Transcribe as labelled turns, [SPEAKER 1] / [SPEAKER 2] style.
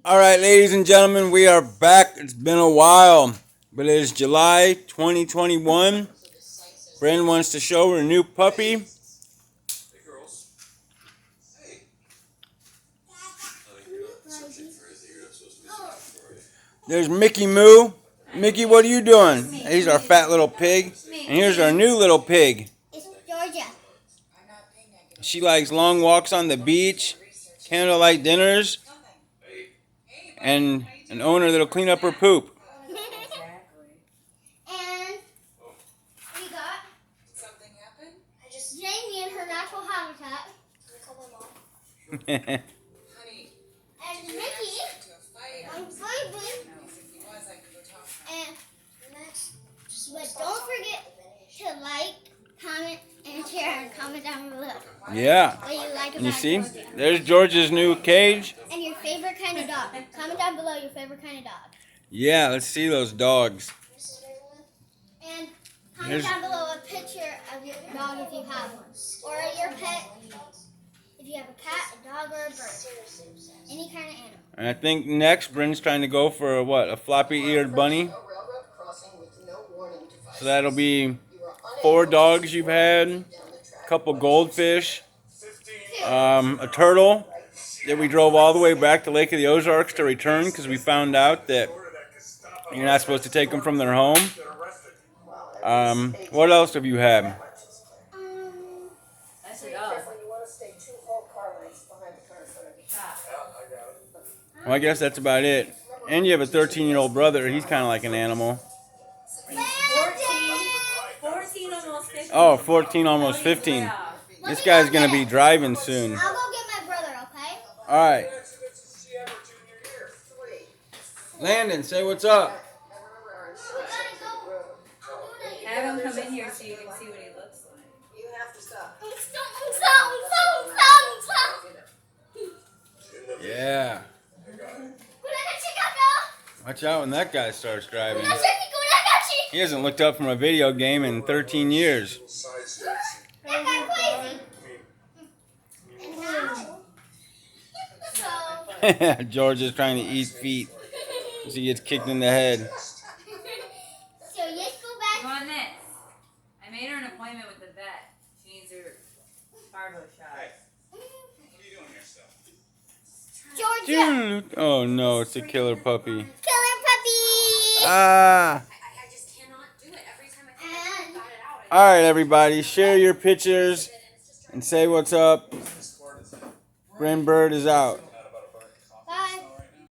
[SPEAKER 1] All right, ladies and gentlemen, we are back. It's been a while, but it is July 2021. Brandon wants to show her new puppy. There's Mickey Moo. Mickey, what are you doing? He's our fat little pig. And here's our new little pig.
[SPEAKER 2] It's Georgia.
[SPEAKER 1] She likes long walks on the beach, candlelight dinners, and an owner that'll clean up her poop.
[SPEAKER 2] And we got
[SPEAKER 3] Something happened?
[SPEAKER 2] Jamie in her natural habitat.
[SPEAKER 3] Honey,
[SPEAKER 2] And
[SPEAKER 3] did you
[SPEAKER 2] Mickey
[SPEAKER 3] get into a fight?
[SPEAKER 2] on Bryans.
[SPEAKER 3] No, if he was, I could go talk to him.
[SPEAKER 2] And but don't forget to like, comment, and share, and comment down below
[SPEAKER 1] Yeah.
[SPEAKER 2] what you like
[SPEAKER 1] And you
[SPEAKER 2] about
[SPEAKER 1] see,
[SPEAKER 2] Georgia.
[SPEAKER 1] there's George's new cage.
[SPEAKER 2] And your favorite kind of dog. Comment down below your favorite kind of dog.
[SPEAKER 1] Yeah, let's see those dogs.
[SPEAKER 2] And comment
[SPEAKER 1] Here's-
[SPEAKER 2] down below a picture of your dog if you have one. Or your pet, if you have a cat, a dog, or a bird. Any kind of animal.
[SPEAKER 1] And I think next, Bryn's trying to go for a floppy-eared bunny. So that'll be 4 dogs you've had, a couple goldfish, a turtle that we drove all the way back to Lake of the Ozarks to return because we found out that you're not supposed to take them from their home. What else have you had?
[SPEAKER 3] That's a dog.
[SPEAKER 1] Well, I guess that's about it. And you have a 13-year-old brother. He's kind of like an animal.
[SPEAKER 3] 14 almost 15.
[SPEAKER 1] Oh, 14, almost 15. This guy's going to be driving soon.
[SPEAKER 2] I'll go get my brother, okay?
[SPEAKER 1] All right. Landon, say what's up.
[SPEAKER 3] Have him come in here so you can see what he looks like.
[SPEAKER 4] You have to stop.
[SPEAKER 1] Yeah. Watch out when that guy starts driving. He hasn't looked up from a video game in 13 years.
[SPEAKER 2] That guy crazy. And now,
[SPEAKER 1] George is trying to eat feet as he gets kicked in the head.
[SPEAKER 2] so let's go
[SPEAKER 3] Go
[SPEAKER 2] back.
[SPEAKER 3] on this. I made her an appointment with the vet. She needs her parvo shot.
[SPEAKER 2] Georgia.
[SPEAKER 1] Oh no, it's a killer puppy.
[SPEAKER 2] Killer puppy.
[SPEAKER 1] Ah.
[SPEAKER 4] I just cannot do it. Every time I think I got it out.
[SPEAKER 1] All right, everybody, share your pictures and say what's up. Bryn Bird is out.